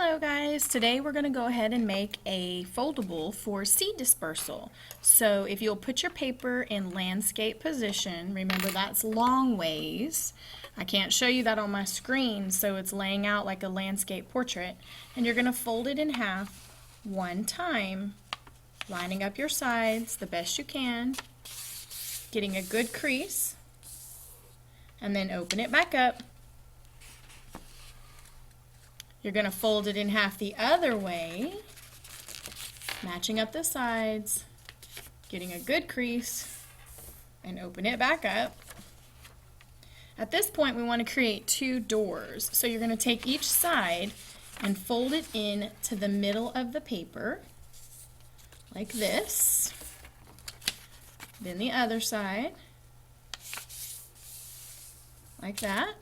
Hello guys, today we're going to go ahead and make a foldable for seed dispersal. So if you'll put your paper in landscape position, remember that's long ways. I can't show you that on my screen, so it's laying out like a landscape portrait. And you're going to fold it in half one time, lining up your sides the best you can, getting a good crease, and then open it back up. You're going to fold it in half the other way, matching up the sides, getting a good crease, and open it back up. At this point, we want to create two doors. So you're going to take each side and fold it in to the middle of the paper, like this. Then the other side, like that.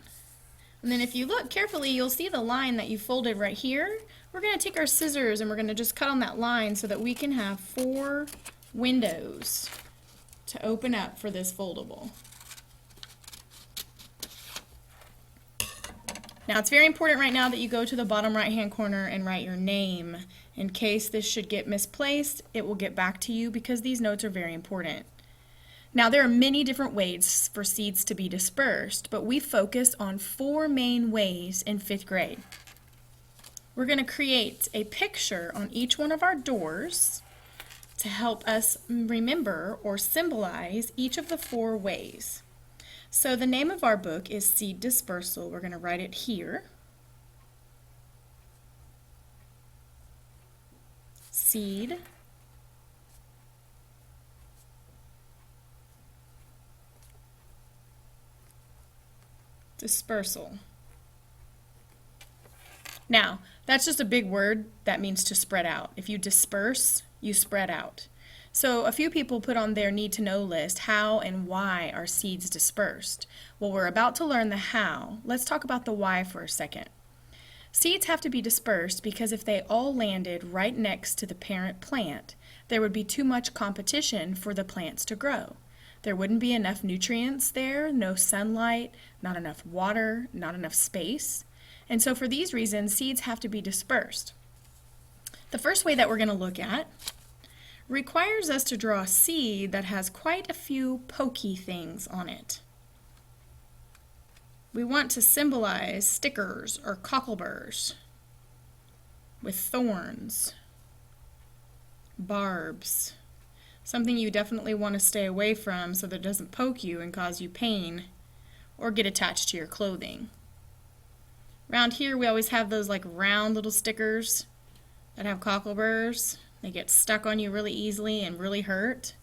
And then if you look carefully, you'll see the line that you folded right here. We're going to take our scissors and we're going to just cut on that line so that we can have 4 windows to open up for this foldable. Now it's very important right now that you go to the bottom right hand corner and write your name. In case this should get misplaced, it will get back to you because these notes are very important. Now there are many different ways for seeds to be dispersed, but we focus on 4 main ways in 5th grade. We're going to create a picture on each one of our doors to help us remember or symbolize each of the 4 ways. So the name of our book is Seed Dispersal. We're going to write it here. Seed Dispersal. Now, that's just a big word that means to spread out. If you disperse, you spread out. So a few people put on their need to know list, how and why are seeds dispersed? Well, we're about to learn the how. Let's talk about the why for a second. Seeds have to be dispersed because if they all landed right next to the parent plant, there would be too much competition for the plants to grow. There wouldn't be enough nutrients there, no sunlight, not enough water, not enough space. And so for these reasons, seeds have to be dispersed. The first way that we're going to look at requires us to draw a seed that has quite a few pokey things on it. We want to symbolize stickers or cockleburs with thorns, barbs, something you definitely want to stay away from so that it doesn't poke you and cause you pain or get attached to your clothing. Around here we always have those like round little stickers that have cockleburs. They get stuck on you really easily and really hurt.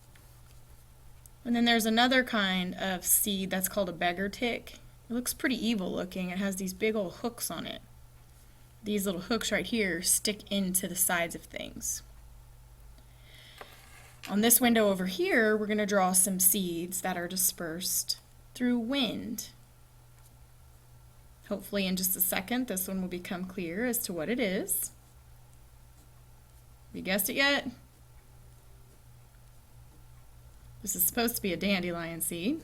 And then there's another kind of seed that's called a beggar tick. It looks pretty evil looking. It has these big old hooks on it. These little hooks right here stick into the sides of things. On this window over here, we're going to draw some seeds that are dispersed through wind. Hopefully in just a second, this one will become clear as to what it is. Have you guessed it yet? This is supposed to be a dandelion seed.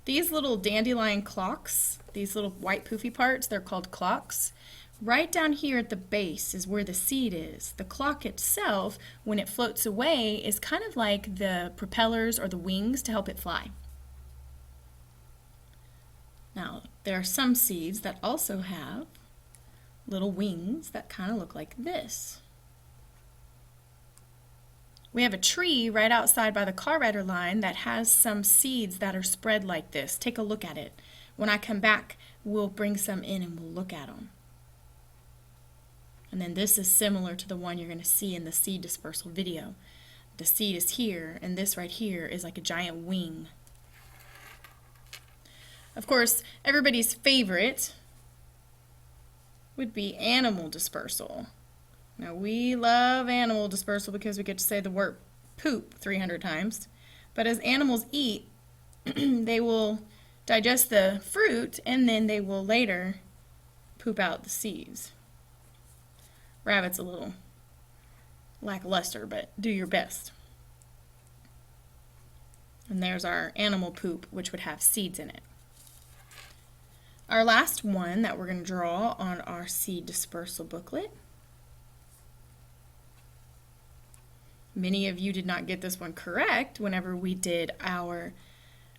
These little dandelion clocks, these little white poofy parts, they're called clocks. Right down here at the base is where the seed is. The clock itself, when it floats away, is kind of like the propellers or the wings to help it fly. Now, there are some seeds that also have little wings that kind of look like this. We have a tree right outside by the car rider line that has some seeds that are spread like this. Take a look at it. When I come back, we'll bring some in and we'll look at them. And then this is similar to the one you're going to see in the seed dispersal video. The seed is here, and this right here is like a giant wing. Of course, everybody's favorite would be animal dispersal. Now, we love animal dispersal because we get to say the word poop 300 times. But as animals eat, they will digest the fruit, and then they will later poop out the seeds. Rabbit's a little lackluster, but do your best. And there's our animal poop, which would have seeds in it. Our last one that we're going to draw on our seed dispersal booklet. Many of you did not get this one correct whenever we did our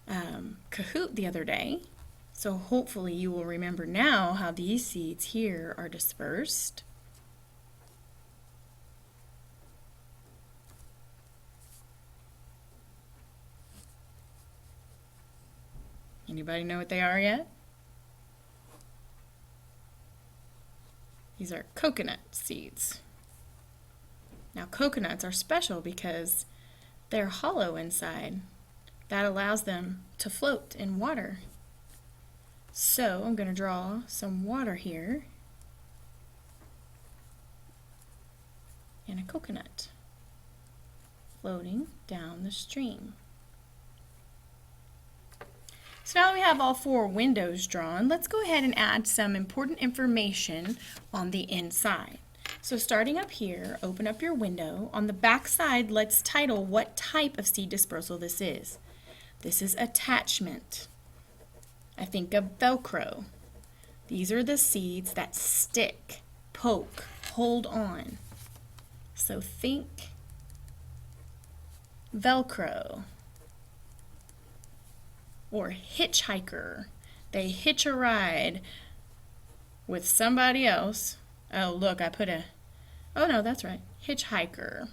Kahoot the other day. So hopefully you will remember now how these seeds here are dispersed. Anybody know what they are yet? These are coconut seeds. Now coconuts are special because they're hollow inside. That allows them to float in water. So I'm going to draw some water here and a coconut floating down the stream. So now that we have all four windows drawn, let's go ahead and add some important information on the inside. So starting up here, open up your window. On the back side, let's title what type of seed dispersal this is. This is attachment. I think of Velcro. These are the seeds that stick, poke, hold on. So think Velcro. Or hitchhiker. They hitch a ride with somebody else. Oh, look, I put a, oh no, that's right, hitchhiker.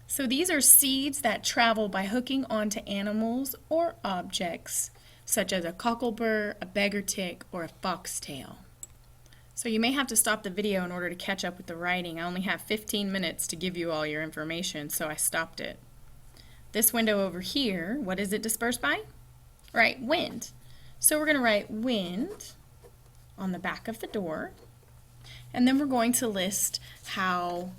So these are seeds that travel by hooking onto animals or objects, such as a cocklebur, a beggar tick, or a foxtail. So you may have to stop the video in order to catch up with the writing. I only have 15 minutes to give you all your information, so I stopped it. This window over here, what is it dispersed by? Right, wind. So we're going to write wind on the back of the door, and then we're going to list how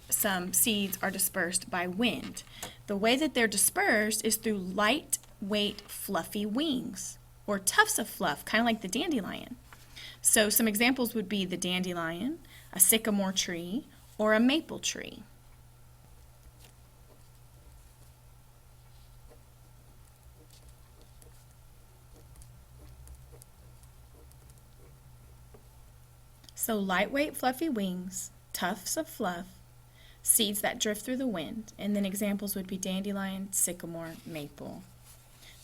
some seeds are dispersed by wind. The way that they're dispersed is through lightweight fluffy wings or tufts of fluff, kind of like the dandelion. So some examples would be the dandelion, a sycamore tree, or a maple tree. So lightweight fluffy wings, tufts of fluff, seeds that drift through the wind, and then examples would be dandelion, sycamore, maple.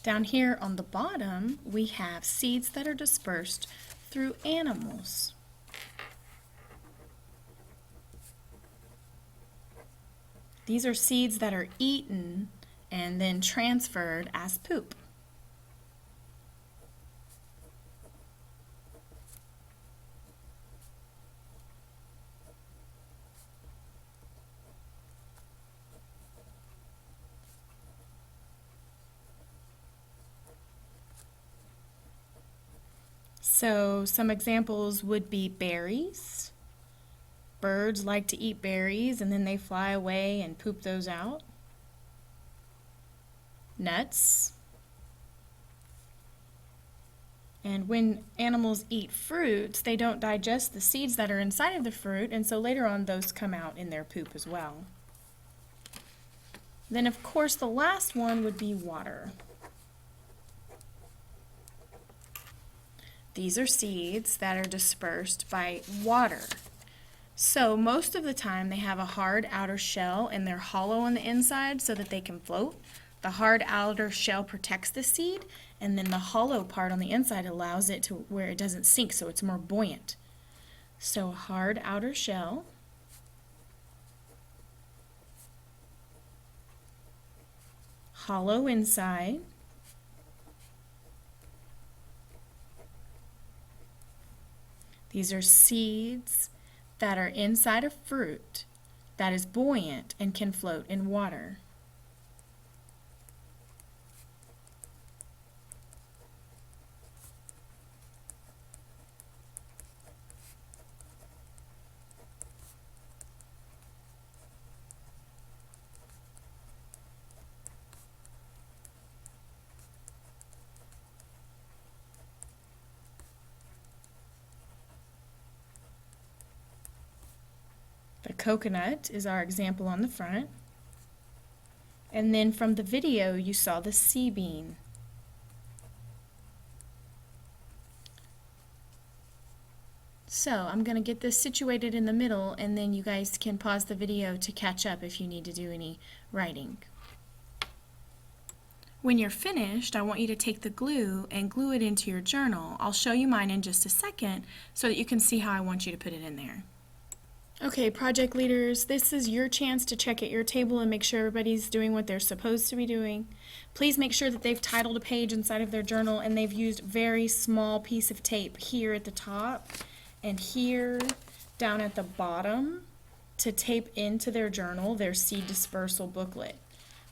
Down here on the bottom, we have seeds that are dispersed through animals. These are seeds that are eaten and then transferred as poop. So some examples would be berries. Birds like to eat berries and then they fly away and poop those out. Nuts. And when animals eat fruits, they don't digest the seeds that are inside of the fruit, and so later on those come out in their poop as well. Then of course the last one would be water. These are seeds that are dispersed by water. So most of the time they have a hard outer shell and they're hollow on the inside so that they can float. The hard outer shell protects the seed, and then the hollow part on the inside allows it to where it doesn't sink, so it's more buoyant. So hard outer shell. Hollow inside. These are seeds that are inside a fruit that is buoyant and can float in water. The coconut is our example on the front. And then from the video you saw the sea bean. So I'm going to get this situated in the middle, and then you guys can pause the video to catch up if you need to do any writing. When you're finished, I want you to take the glue and glue it into your journal. I'll show you mine in just a second so that you can see how I want you to put it in there. Okay, project leaders, this is your chance to check at your table and make sure everybody's doing what they're supposed to be doing. Please make sure that they've titled a page inside of their journal and they've used very small piece of tape here at the top and here down at the bottom to tape into their journal their seed dispersal booklet.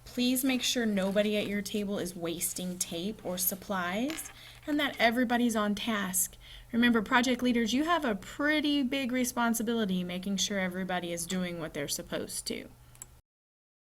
Please make sure nobody at your table is wasting tape or supplies and that everybody's on task. Remember, project leaders, you have a pretty big responsibility making sure everybody is doing what they're supposed to.